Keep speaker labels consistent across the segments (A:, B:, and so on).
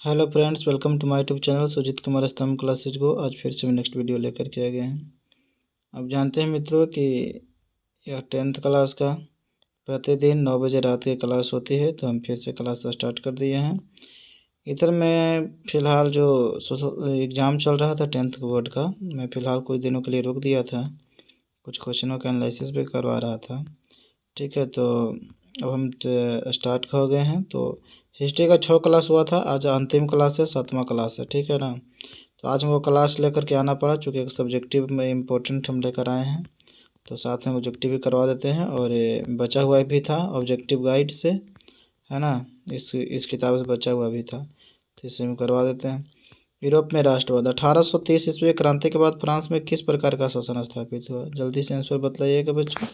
A: Hello friends, welcome to my YouTube channel Sujeet Kumar Stambh classes को। आज फिर से नेक्स्ट वीडियो लेकर के आ गए हैं। अब जानते हैं मित्रों कि यह 10th क्लास का प्रतिदिन 9 बजे रात की क्लास होती है, तो हम फिर से क्लास स्टार्ट कर दिए हैं। इधर मैं फ़िलहाल जो एग्ज़ाम चल रहा था 10th बोर्ड का, मैं फ़िलहाल कुछ दिनों के लिए रोक दिया था। कुछ क्वेश्चनों का एनालिसिस भी करवा रहा था। ठीक है, तो अब हम स्टार्ट हो गए हैं। तो हिस्ट्री का 6 क्लास हुआ था, आज अंतिम क्लास है, 7वां क्लास है। ठीक है ना। तो आज वो क्लास लेकर के आना पड़ा, चूँकि एक सब्जेक्टिव में इम्पोर्टेंट हम लेकर आए हैं, तो साथ में ऑब्जेक्टिव भी करवा देते हैं। और ये बचा हुआ भी था ऑब्जेक्टिव गाइड से, है ना। इस किताब से बचा हुआ भी था, तो इसे हम करवा देते हैं। यूरोप में राष्ट्रवाद 1830 ईस्वी क्रांति के बाद फ्रांस में किस प्रकार का शासन स्थापित हुआ? जल्दी से आंसर बताइएगा बच्चों।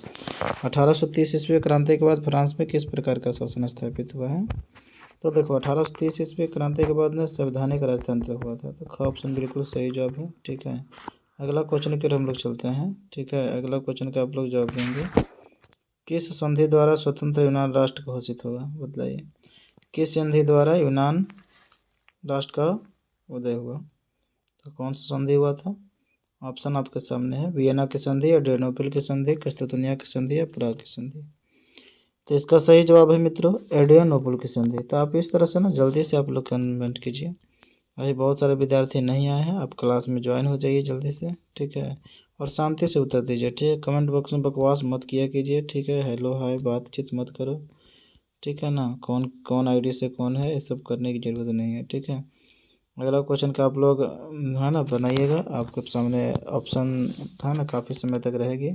A: 1830 ईस्वी क्रांति के बाद फ्रांस में किस प्रकार का शासन स्थापित हुआ है? तो देखो, 1830 ईस्वी क्रांति के बाद में संवैधानिक राजतंत्र हुआ था। तो ख ऑप्शन बिल्कुल सही जवाब है। ठीक है, अगला क्वेश्चन की ओर हम लोग चलते हैं। ठीक है, अगला क्वेश्चन का आप लोग जवाब देंगे। किस संधि द्वारा स्वतंत्र यूनान राष्ट्र घोषित होगा? बताइए, किस संधि द्वारा यूनान राष्ट्र का उदय हुआ? तो कौन सा संधि हुआ था? ऑप्शन आपके सामने है, वियना की संधि, एड्रियानोपल की संधि, कस्तूनिया की संधि या प्राग की संधि। तो इसका सही जवाब है मित्रों एड्रियानोपल की संधि। तो आप इस तरह से ना जल्दी से आप लोग कमेंट कीजिए। अभी बहुत सारे विद्यार्थी नहीं आए हैं, आप क्लास में ज्वाइन हो जाइए जल्दी से। ठीक है, और शांति से उत्तर दीजिए। ठीक है, कमेंट बॉक्स में बकवास मत किया कीजिए। ठीक है, हेलो हाय बातचीत मत करो। ठीक है ना, कौन कौन आईडी से कौन है, ये सब करने की ज़रूरत नहीं है। ठीक है, अगला क्वेश्चन का आप लोग है ना बनाइएगा। आपके सामने ऑप्शन था ना, काफ़ी समय तक रहेगी।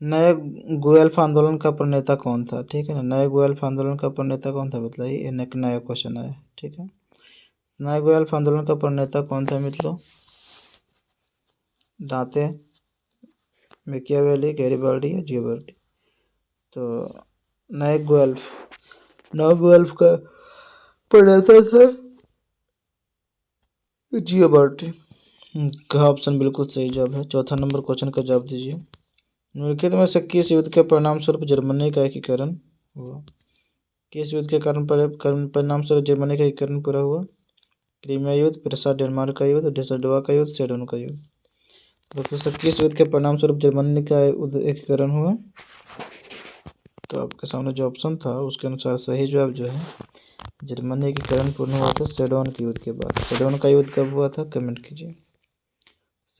A: नए गुएल्फ आंदोलन का प्रणेता कौन था? ठीक है ना, नए गुएल्फ आंदोलन का प्रणेता कौन था बताइए। ये एक नया क्वेश्चन आया। ठीक है, नए गुएल्फ आंदोलन का प्रणेता कौन था मित्रों? दांते, मैकियावेली, गैरिबाल्डी या जियोबार्डी? तो नए गुएल्फ का प्रणेता था जियोबार्डी का ऑप्शन बिल्कुल सही जवाब है। चौथा नंबर क्वेश्चन का जवाब दीजिए। निम्नलिखित में से किस युद्ध के परिणाम स्वरूप जर्मनी का एकीकरण हुआ? किस युद्ध के परिणाम स्वरूप जर्मनी का एकीकरण पूरा हुआ? क्रीमिया युद्ध, प्रसाद डेनमार्क का युद्ध, डेसडोवा का युद्ध, सेडोन का युद्ध। तो किस युद्ध के परिणाम स्वरूप जर्मनी का एकीकरण हुआ? तो आपके सामने जो ऑप्शन था उसके अनुसार सही जवाब जो है जर्मनी एकीकरण पूर्ण हुआ था सेडोन के युद्ध के बाद। सेडोन का युद्ध कब हुआ था कमेंट कीजिए।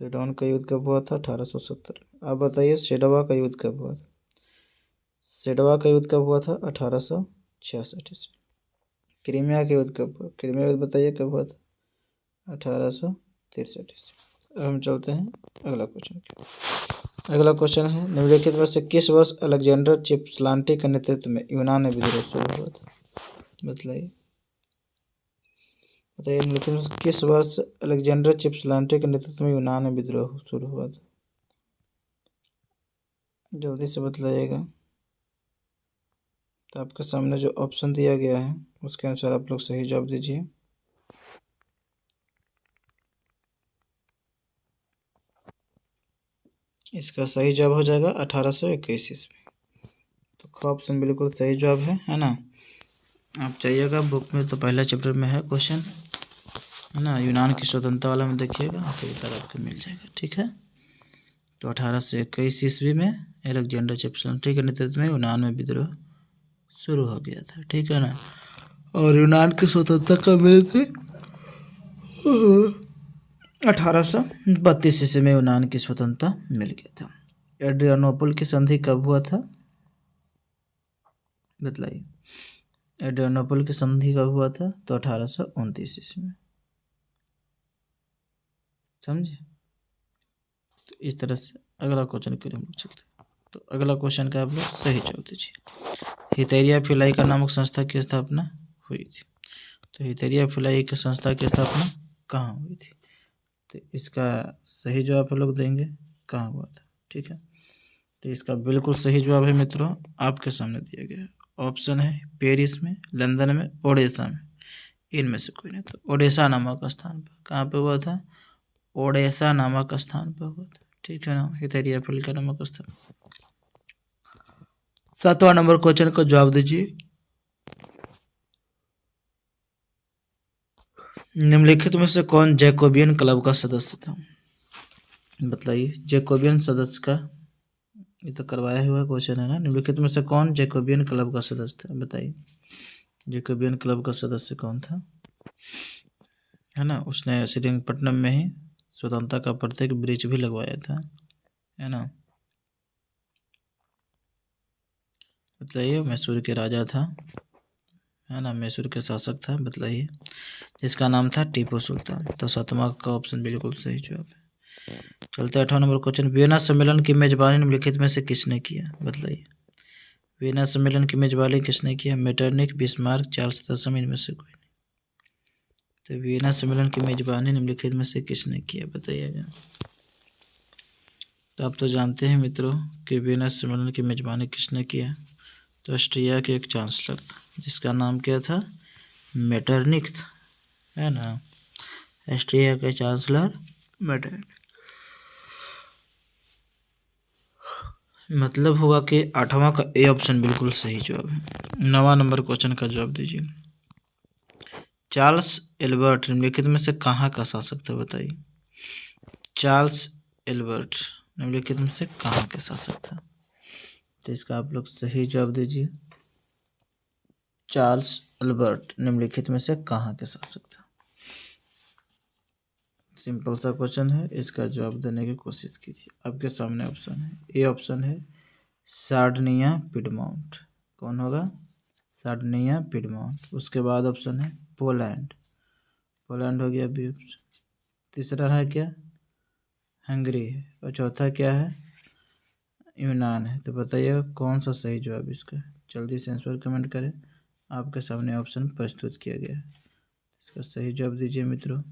A: सेडोन का युद्ध कब हुआ था? 1870। आप बताइए सेडोवा का युद्ध कब हुआ था? सेडोवा का युद्ध कब हुआ था? 1866 ईस्वी। क्रीमिया का युद्ध कब हुआ? क्रीमिया युद्ध बताइए कब हुआ था? 1863 ईस्वी। अब हम चलते हैं अगला क्वेश्चन की। अगला क्वेश्चन है, निम्नलिखित में से किस वर्ष अलेक्जेंडर चिप्सलांटी के नेतृत्व में यूनान में विद्रोह शुरू हुआ था? बताइए निम्नलिखित में से किस वर्ष अलेक्जेंडर चिप्सलांटी के नेतृत्व में यूनान में विद्रोह शुरू हुआ था? जल्दी से बताइएगा। तो आपके सामने जो ऑप्शन दिया गया है उसके अनुसार आप लोग सही जवाब दीजिए। इसका सही जवाब हो जाएगा 1821 ईस्वी। तो ख ऑप्शन बिल्कुल सही जवाब है ना। आप चाहिएगा बुक में, तो पहला चैप्टर में है क्वेश्चन, है ना। यूनान की स्वतंत्रता वाला में देखिएगा तो उत्तर आपको मिल जाएगा। ठीक है, तो 1821 ईस्वी में अलेक्जेंडर चिप्सलांटी के नेतृत्व में यूनान में विद्रोह शुरू हो गया था। ठीक है ना, और यूनान की स्वतंत्रता कब मिली थी? 1832 ईस्वी में यूनान की स्वतंत्रता मिल गया था। एड्रियानोपल की संधि कब हुआ था? बतलाइए, एड्रियानोपल की संधि कब हुआ था? तो 1829 ईस्वी में। समझे? तो इस तरह से अगला क्वेश्चन के लिए हम लोग चलते हैं। तो अगला क्वेश्चन का आप लोग सही जवाब दीजिए। हितैरिया फिलाई नामक संस्था की स्थापना हुई थी। तो हितैरिया फिलाई की संस्था की स्थापना कहाँ हुई थी? तो इसका सही जवाब हम लोग देंगे कहाँ हुआ था। ठीक है, तो इसका बिल्कुल सही जवाब है मित्रों आपके सामने दिया गया है। ऑप्शन है पेरिस में, लंदन में, ओडिशा में, इनमें से कोई नहीं। तो ओडिशा नामक स्थान पर, कहाँ पे हुआ था? ओडिशा नामक स्थान पर हुआ था। ठीक है ना, हितैरिया फिलाई नामक स्थान। 7वां नंबर क्वेश्चन का जवाब दीजिए। निम्नलिखित में से कौन जैकोबियन क्लब का सदस्य था? बताइए, जैकोबियन सदस्य का, ये तो करवाया हुआ क्वेश्चन है ना। निम्नलिखित में से कौन जैकोबियन क्लब का सदस्य था? बताइए, जैकोबियन क्लब का सदस्य कौन था, है ना। उसने श्रीरंगपट्टनम में ही स्वतंत्रता का प्रतीक ब्रिज भी लगवाया था, है ना। बताइए, मैसूर के राजा था, है ना, मैसूर के शासक था। बताइए, जिसका नाम था टीपू सुल्तान। तो 7वां का ऑप्शन बिल्कुल सही जवाब है। चलते 8वां नंबर क्वेश्चन, वियना सम्मेलन की मेजबानी निम्नलिखित में से किसने किया? बताइए, वियना सम्मेलन की मेजबानी किसने किया? मेटरनिख, बिस्मार्क, चार्ल्स दसम, इनमें से कोई नहीं। तो वियना सम्मेलन की मेजबानी निम्नलिखित में से किसने किया? बताइएगा। तो आप तो जानते हैं मित्रों कि वियना सम्मेलन की मेजबानी किसने किया। तो ऑस्ट्रिया के एक चांसलर था, जिसका नाम क्या था? मेटरनिख था, है ना। ऑस्ट्रिया के चांसलर मेटरनिख। मतलब हुआ कि 8वां का ए ऑप्शन बिल्कुल सही जवाब है। 9वां नंबर क्वेश्चन का जवाब दीजिए। चार्ल्स एल्बर्ट निम्नलिखित में से कहाँ का शासक था? बताइए, चार्ल्स एल्बर्ट निम्नलिखित में से कहाँ के शासक था? तो इसका आप लोग सही जवाब दीजिए। चार्ल्स एल्बर्ट निम्नलिखित में से कहाँ के शासक था? सिंपल सा क्वेश्चन है, इसका जवाब देने की कोशिश कीजिए। आपके सामने ऑप्शन है, ए ऑप्शन है सार्डिनिया पिडमोंट। कौन होगा? Sardinia Piedmont. उसके बाद ऑप्शन है पोलैंड, पोलैंड हो गया बी ऑप्शन। तीसरा है क्या? हंगरी है। और चौथा क्या है? यूनान है। तो बताइएगा कौन सा सही जवाब इसका है। जल्दी से आंसर कमेंट करें। आपके सामने ऑप्शन प्रस्तुत किया गया है, इसका सही जवाब दीजिए मित्रों।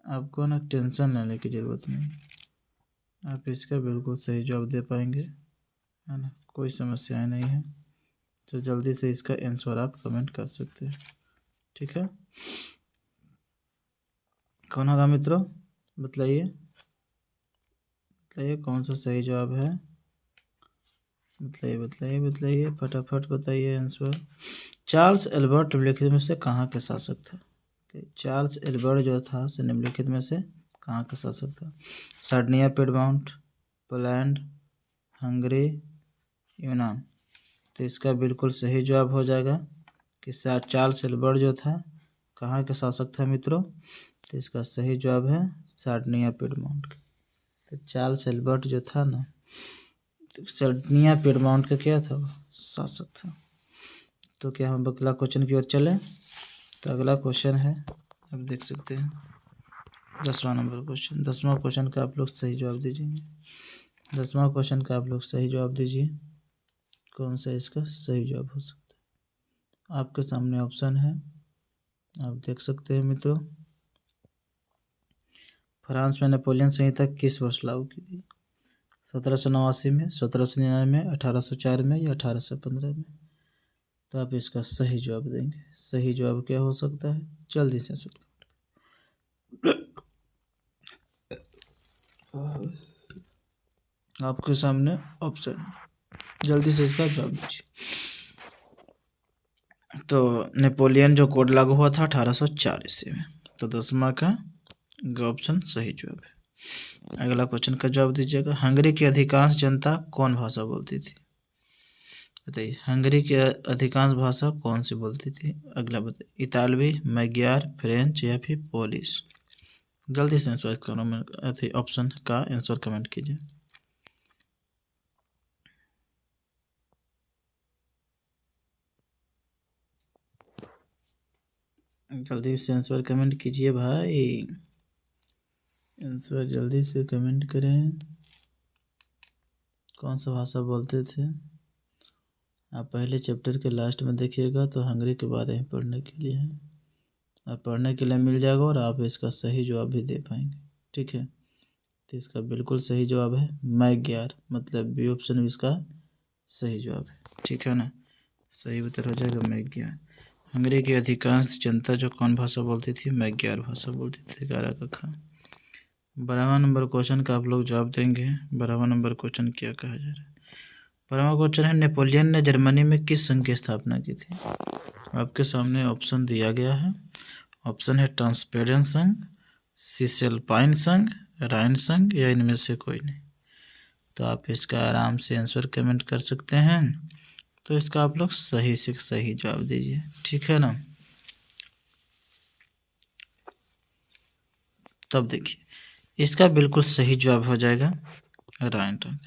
A: आपको ना टेंशन लेने की ज़रूरत नहीं, आप इसका बिल्कुल सही जवाब दे पाएंगे, है ना। कोई समस्याएं नहीं है। तो जल्दी से इसका आंसर आप कमेंट कर सकते हैं, ठीक है। कौन होगा मित्रों? बताइए, बताइए कौन सा सही जवाब है। बताइए बताइए बताइए, फटाफट बताइए आंसर। चार्ल्स एल्बर्ट निम्नलिखित में से कहाँ के शासक था? चार्ल्स एल्बर्ट जो था से निम्नलिखित में से कहाँ का शासक था? सार्डिनिया पिडमोंट, पोलैंड, हंगरी, यूनान। तो इसका बिल्कुल सही जवाब हो जाएगा कि चार्ल्स एल्बर्ट जो था कहाँ का शासक था मित्रों। तो इसका सही जवाब है सार्डिनिया पिडमोंट। तो चार्ल्स एल्बर्ट जो था ना, तो सार्डिनिया पिडमोंट का क्या था? वो शासक था। तो क्या हम अगला क्वेश्चन की ओर चलें? तो अगला क्वेश्चन है, आप देख सकते हैं 10वां नंबर क्वेश्चन। 10वां क्वेश्चन का आप लोग सही जवाब दीजिए। 10वां क्वेश्चन का आप लोग सही जवाब दीजिए। कौन सा इसका सही जवाब हो सकता है? आपके सामने ऑप्शन है, आप देख सकते हैं मित्रों। फ्रांस में नेपोलियन संहिता किस वर्ष लागू की गई? 1789 में, 1799 में, 1804 में या 1815 में? तो आप इसका सही जवाब देंगे। सही जवाब क्या हो सकता है? जल्दी से सोचें। आपके सामने ऑप्शन, जल्दी से इसका जवाब दीजिए। तो नेपोलियन जो कोड लागू हुआ था 1804 ईस्वी में। तो 10वां का ऑप्शन सही जवाब है। अगला क्वेश्चन का जवाब दीजिएगा। हंगरी की अधिकांश जनता कौन भाषा बोलती थी? बताइए, हंगरी की अधिकांश भाषा कौन सी बोलती थी? अगला बताइए, इतालवी, मैग्यार, फ्रेंच या फिर पोलिश? जल्दी से आंसर कमेंट, ऑप्शन का आंसर कमेंट कीजिए। जल्दी से आंसर कमेंट कीजिए भाई, आंसर जल्दी से कमेंट करें। कौन सा भाषा बोलते थे? आप पहले चैप्टर के लास्ट में देखिएगा तो हंगरी के बारे में पढ़ने के लिए है, और पढ़ने के लिए मिल जाएगा और आप इसका सही जवाब भी दे पाएंगे, ठीक है। तो इसका बिल्कुल सही जवाब है मैग्यार, मतलब बी ऑप्शन इसका सही जवाब है, ठीक है ना। सही उत्तर हो जाएगा मैग्यार। हंगरी की अधिकांश जनता जो कौन भाषा बोलती थी? मैग्यार भाषा बोलती थी। 11 का खा। 12वां नंबर क्वेश्चन का आप लोग जवाब देंगे। 12वां नंबर क्वेश्चन क्या कहा जा रहा है? 12वां क्वेश्चन है, नेपोलियन ने जर्मनी में किस संघ की स्थापना की थी? आपके सामने ऑप्शन दिया गया है ऑप्शन है ट्रांसपेरेंट संघ, सिसलपाइन संघ, राइन संघ या इनमें से कोई नहीं। तो आप इसका आराम से आंसर कमेंट कर सकते हैं। तो इसका आप लोग सही से सही जवाब दीजिए, ठीक है ना। तब देखिए इसका बिल्कुल सही जवाब हो जाएगा राइन संघ।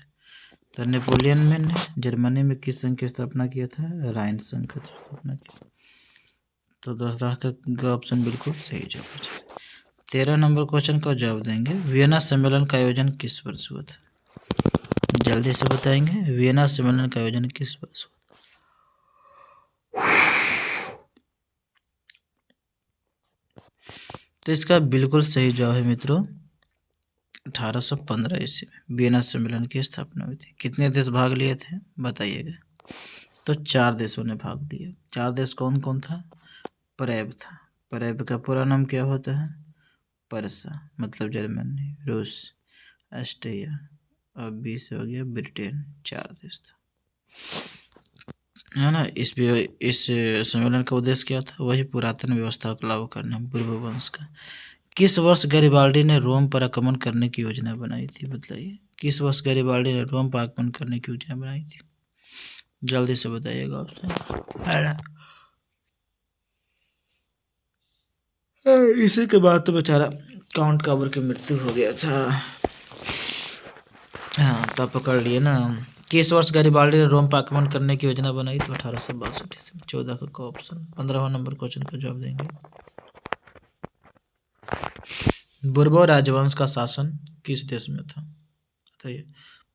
A: तो नेपोलियन ने जर्मनी में किस संघ की स्थापना किया था? राइन संघ की स्थापना की। तो दूसरा का ऑप्शन बिल्कुल सही जवाब हो जाएगा। 13 नंबर क्वेश्चन का जवाब देंगे, वियना सम्मेलन का आयोजन किस वर्ष हुआ था? जल्दी से बताएंगे, वियना सम्मेलन का आयोजन किस वर्ष हुआ? तो इसका बिल्कुल सही जवाब है मित्रों 1815 ईस्वी में वियना सम्मेलन की स्थापना हुई थी। कितने देश भाग लिए थे बताइएगा? तो 4 देशों ने भाग दिया। 4 देश कौन कौन था? प्रेब था। प्रेब का पूरा नाम क्या होता है? परसा, मतलब जर्मनी, रूस, ऑस्ट्रिया और 20 हो गया ब्रिटेन। 4 देश था, है ना। इस सम्मेलन का उद्देश्य क्या था? वही पुरातन व्यवस्था को लागू करना, पूर्व वंश का। किस वर्ष गैरिबाल्डी ने रोम पर आक्रमण करने की योजना बनाई थी? बताइए, किस वर्ष गैरिबाल्डी ने रोम पर आक्रमण करने की योजना बनाई थी? जल्दी से बताइएगा ऑप्शन, है ना। इसी के बाद तो बेचारा काउंट काबर की मृत्यु हो गया था। हाँ, तो पकड़ लिए ना। किस वर्ष गैरिबाल्डी ने रोम पर आक्रमण करने की योजना बनाई? तो 1862 ईस्वी। 14 का ऑप्शन। 15वां नंबर क्वेश्चन का जवाब देंगे, बुर्बो राजवंश का शासन किस देश में था? बताइए,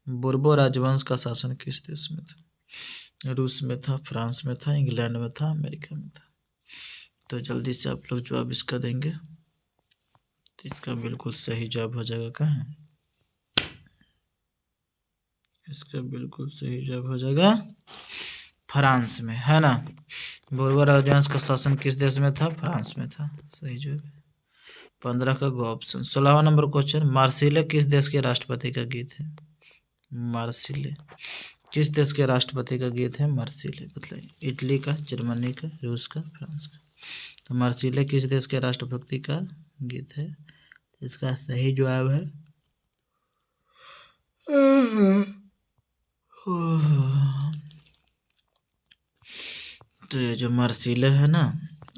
A: बुर्बो राजवंश का शासन किस देश में था? रूस में था, फ्रांस में था, इंग्लैंड में था, अमेरिका में था। तो जल्दी से आप लोग जवाब इसका देंगे। तो इसका बिल्कुल सही जवाब हो जाएगा कहाँ? इसका बिल्कुल सही जवाब हो जाएगा फ्रांस में, है ना। बुर्बो राजवंश का शासन किस देश में था? फ्रांस में था, सही जवाब। 15 का ऑप्शन। 16वां नंबर क्वेश्चन, मार्सिले किस देश के राष्ट्रपति का गीत है? मार्सिले किस देश के राष्ट्रपति का गीत है? मार्सिले, बताइए। इटली का, जर्मनी का, रूस का, फ्रांस का। तो मार्सिले किस देश के राष्ट्रभक्ति का गीत है? इसका सही जवाब है तो ये जो मार्सिले है ना,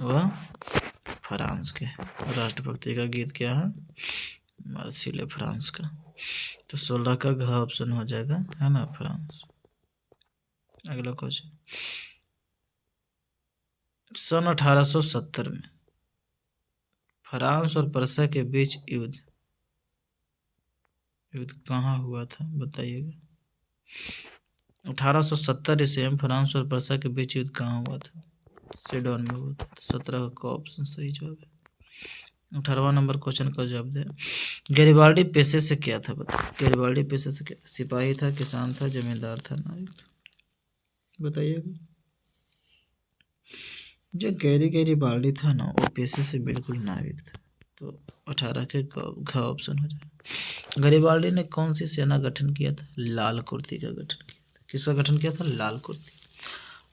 A: वह फ्रांस के राष्ट्रभक्ति का गीत क्या है? मार्सिले, फ्रांस का। तो 16 का घ ऑप्शन हो जाएगा, है ना, फ्रांस। अगला क्वेश्चन, सन 1870 में फ्रांस और प्रसा के बीच युद्ध कहाँ हुआ था? बताइएगा। 1870 ईस्वी में फ्रांस और प्रसा के बीच युद्ध कहाँ हुआ था? सेडोन में हुआ था। 17 का ऑप्शन सही जवाब है। 18वां नंबर क्वेश्चन का जवाब दे, गैरिबाल्डी पेशे से क्या था? बताइए, गैरिबाल्डी पेशे से क्या? सिपाही था, किसान था, जमींदार था, नाविक था? बताइएगा। जो गैरिबाल्डी था ना, वो पेशे से बिल्कुल नाविक था। तो 18 के घ ऑप्शन हो जाए। गैरिबाल्डी ने कौन सी सेना गठन किया था? लाल कुर्ती का गठन किया था। किसका गठन किया था? लाल कुर्ती।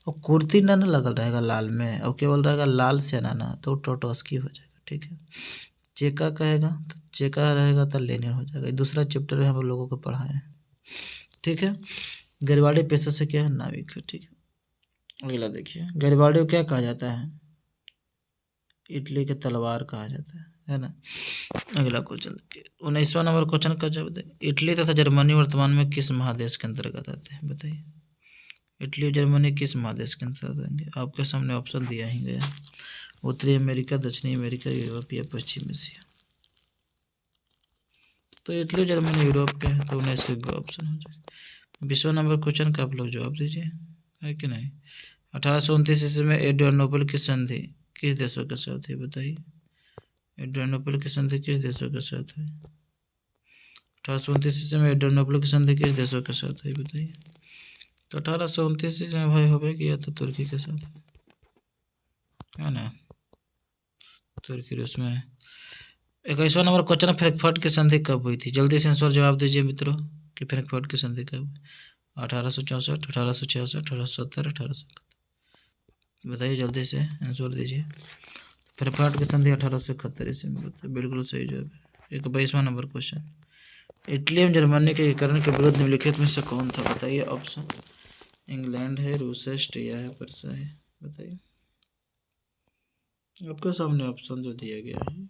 A: और कुर्ती ना लगल रहेगा लाल में, और केवल रहेगा लाल सेना ना, तो टोटोस्की हो जाएगा, ठीक है। चेका कहेगा तो चेका रहेगा तो लेनिन हो जाएगा। दूसरा चैप्टर में हम लोगों को पढ़ाए हैं, ठीक है। गैरिबाल्डी पेशे से क्या है? नाविक है, ठीक है। अगला देखिए, गैरिबाल्डी को क्या कहा जाता है? इटली के तलवार कहा जाता है ना। अगला क्वेश्चन देखिए, 19वां नंबर क्वेश्चन का जवाब दें, इटली तथा जर्मनी वर्तमान में किस महादेश के अंतर्गत आते हैं? बताइए, इटली और जर्मनी किस महादेश के अंतर्गत आएंगे? आपके सामने ऑप्शन दिया ही गया, उत्तरी अमेरिका, दक्षिणी अमेरिका, यूरोप या पश्चिम एशिया। तो इटली जर्मनी यूरोप के हैं, तो 19 का ऑप्शन हो जाए। 20वां नंबर क्वेश्चन का आप लोग जवाब दीजिए, है कि नहीं। 1829 ईस्वी में एड्रियानोपल की संधि किस देशों के साथ हुई? बताइए, एड्रियानोपल की संधि किस देशों के साथ हुई? 1829 ईस्वी में एड्रियानोपल की संधि किस देशों के साथ हुई? बताइए। तो 1829 ईस्वी में भाई हो गया था तुर्की के साथ, है ना, तुर्की रूस में। 21वां नंबर क्वेश्चन, फ्रैंकफर्ट की संधि कब हुई थी? जल्दी से आंसर जवाब दीजिए मित्रों कि फ्रैंकफर्ट की संधि कब हुई? 1864, 1866, 1870, 1871। बताइए जल्दी से आंसर दीजिए। फ्रैंकफर्ट की संधि 1871 ईस्वी में होता है। बिल्कुल सही जवाब है। 21वां नंबर क्वेश्चन, इटली एवं जर्मनी के एकीकरण के विरुद्ध निम्नलिखित में से कौन था? बताइए ऑप्शन। इंग्लैंड है, रूस है, ऑस्ट्रिया है, पर्सा है। बताइए, आपके सामने ऑप्शन जो दिया गया है।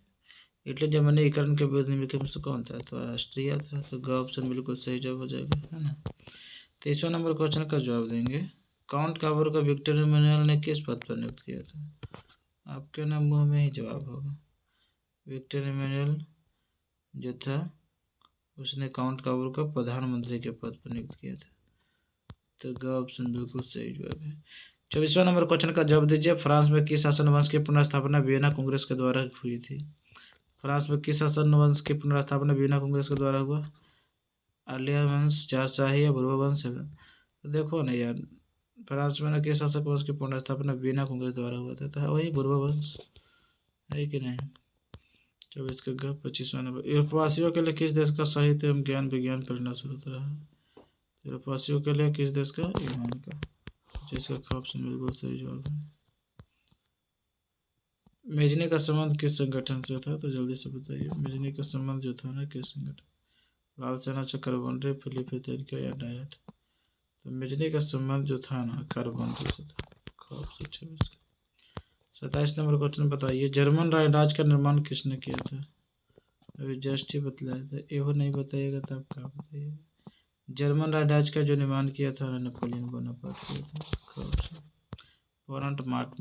A: इटली जर्मनी एकीकरण के विरुद्ध निम्नलिखित में से कौन था? तो ऑस्ट्रिया था। तो ग ऑप्शन बिल्कुल सही जवाब हो जाएगा, है ना। 23वां नंबर क्वेश्चन का जवाब देंगे। काउंट काबर को विक्टर इमैनुअल ने किस पद पर नियुक्त किया था? आपके ना मुंह में ही जवाब होगा। विक्टर इमैनुअल जो था उसने काउंट काबर को प्रधानमंत्री के पद पर नियुक्त किया था। तो ग ऑप्शन बिल्कुल सही जवाब है। 24वां नंबर क्वेश्चन का जवाब दीजिए। फ्रांस में किस शासन वंश की पुनर्स्थापना वियना कांग्रेस के द्वारा हुई थी? फ्रांस में किस शासन वंश की पुनर्स्थापना वियना कांग्रेस के द्वारा हुआ? आर्लियन वंश, जारशाही या बुर्बन वंश है? तो देखो ना यार, फ्रांस में ना किस शासक वंश की पुनर्स्थापना वियना कांग्रेस द्वारा हुआ था वही बुर्बन वंश है कि नहीं। 24 का ग। 25वां नंबर, यूरोपवासियों के लिए किस देश का साहित्य एवं ज्ञान विज्ञान पढ़ना शुरू रहा है? यूरोपवासियों के लिए किस देश का? यूनान का। जिसका ख ऑप्शन बिल्कुल सही जवाब है। मेजनी का संबंध किस संगठन से था? तो जल्दी से बताइए, मेजनी का संबंध जो था ना किस संगठन? लाल सेना, चक्रबंदी, फिलिप का या डायट? तो मेजनी का संबंध जो था ना करबंदी से था। ख ऑप्शन 26। 27 नंबर क्वेश्चन बताइए। जर्मन राज्य का निर्माण किसने किया था? अभी जस्ट ही बतलाया था। एहो नहीं बताइएगा तो आप क्या बताइएगा? जर्मन राज्य का जो निर्माण किया था नेपोलियन बोनापार्ट किया था।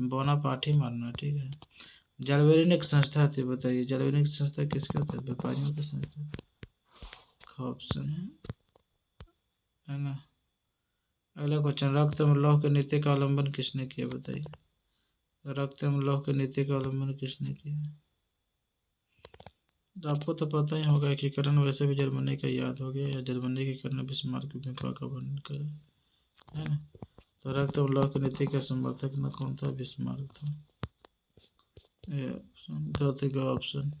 A: बोनापार्ट ही मारना, ठीक है। जलवैनिक संस्था थी, बताइए जलवैनिक संस्था किसका था? व्यापारियों की संस्था। ऑप्शन है ना। अगला क्वेश्चन, रक्त एवं लौह की नीति का अवलंबन किसने किया? बताइए, रक्त एवं लौह की नीति का अवलंबन किसने किया? तो आपको तो पता ही होगा एकीकरण वैसे भी जर्मनी का याद हो गया, या जर्मनी के कारण बिस्मार्क की भूमिका का वर्णन करें, है ना। तो रक्त एवं लौह की नीति का समर्थक न कौन था? बिस्मार्क था। गलत ऑप्शन।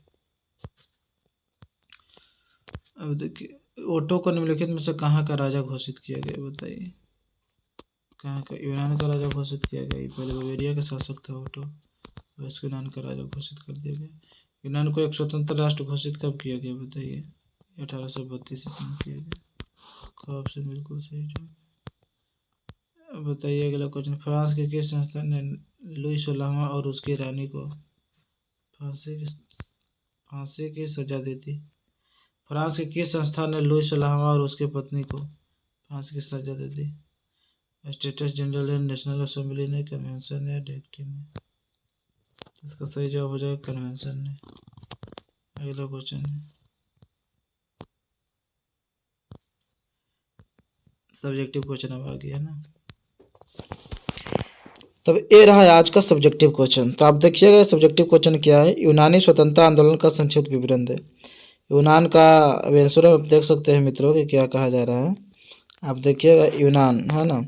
A: अब देखिए, ओटो को निम्नलिखित में से कहाँ का राजा घोषित किया गया? बताइए, कहाँ का? यूनान का राजा घोषित किया गया। पहले बवेरिया का शासक था ओटो, और इसको यूनान का राजा घोषित कर दिया गया। यूनान को एक स्वतंत्र राष्ट्र घोषित कब किया गया? बताइए, 1832 ईस्वी में किया गया। ऑप्शन बिल्कुल सही जवाब। अब बताइए अगला क्वेश्चन, फ्रांस के किस संस्था ने लुई 16वां और उसकी रानी को फांसी की सजा दी थी? फ्रांस के किस संस्था ने लुई 16वां और उसकी पत्नी को फांसी की सजा दे दी? स्टेटस जनरल ने, नेशनल असेंबली ने, कन्वेंशन ने, डिक्टी ने? इसका सही जवाब हो जाएगा कन्वेंशन ने। अगला क्वेश्चन है सब्जेक्टिव क्वेश्चन, अब आ गया ना। तब ये रहा है आज का सब्जेक्टिव क्वेश्चन। तो आप देखिएगा सब्जेक्टिव क्वेश्चन क्या है। यूनानी स्वतंत्रता आंदोलन का संक्षिप्त विवरण दे। यूनान का आंसर आप देख सकते हैं मित्रों कि क्या कहा जा रहा है। आप देखिएगा यूनान, है ना।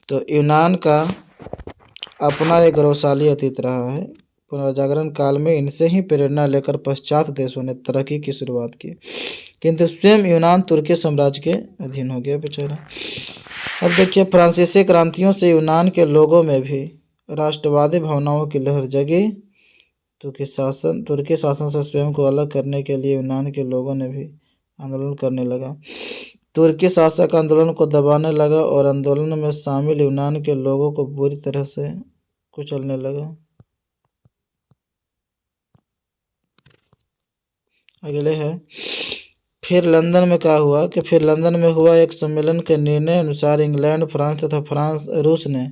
A: तो यूनान का अपना एक गौरवशाली अतीत रहा है। पुनर्जागरण काल में इनसे ही प्रेरणा लेकर पश्चात देशों ने तरक्की की शुरुआत की, किंतु स्वयं यूनान तुर्की साम्राज्य के अधीन हो गया बेचारा। अब देखिए, फ्रांसीसी क्रांतियों से यूनान के लोगों में भी राष्ट्रवादी भावनाओं की लहर जगी। तुर्की शासन से स्वयं को अलग करने के लिए यूनान के लोगों ने भी आंदोलन करने लगा। तुर्की शासक आंदोलन को दबाने लगा और आंदोलन में शामिल यूनान के लोगों को बुरी तरह से कुचलने लगा। अगले है, फिर लंदन में क्या हुआ कि फिर लंदन में हुआ एक सम्मेलन के निर्णय अनुसार इंग्लैंड, फ्रांस तथा रूस ने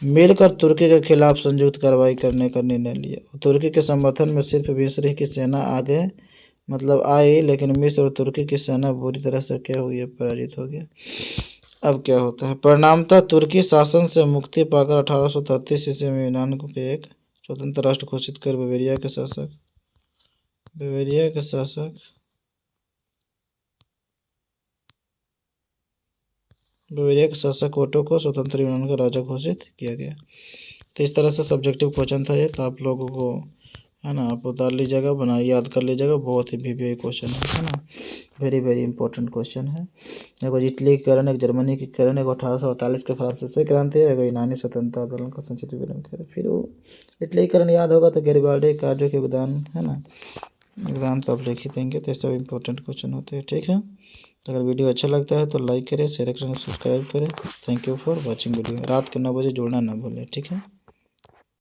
A: मिलकर तुर्की के खिलाफ संयुक्त कार्रवाई करने का निर्णय लिया। तुर्की के समर्थन में सिर्फ मिस्र की सेना आगे आई, लेकिन मिस्र और तुर्की की सेना बुरी तरह से क्या हुई है? पराजित हो गया। अब क्या होता है? परिणामतः तुर्की शासन से मुक्ति पाकर 1833 ईस्वी में यूनान को एक स्वतंत्र राष्ट्र घोषित कर बवेरिया के शासक ओटो को स्वतंत्र यूनान का राजा घोषित किया गया। तो इस तरह से सब्जेक्टिव क्वेश्चन था ये। तो आप लोगों को, है ना, आप उतार लीजिएगा, बना याद कर लीजिएगा। बहुत ही वीवीआई क्वेश्चन है ना। वेरी वेरी इंपॉर्टेंट क्वेश्चन है। एगो इटली के करण, एक जर्मनी के करण, एगो 1848 के फ्रांसीसी क्रांति, एगो यूनानी स्वतंत्रता आंदोलन का संक्षिप्त विवरण करे। फिर वो इटली के करण याद होगा तो गैरिबाल्डी कार्यो के योगदान, है ना, योगदान तो आप लिख ही देंगे। तो ये सब इंपॉर्टेंट क्वेश्चन होते हैं, ठीक है। तो अगर वीडियो अच्छा लगता है तो लाइक करें, शेयर करें, सब्सक्राइब करें। Thank you for watching video. रात के 9 बजे जुड़ना ना भूलें, ठीक है।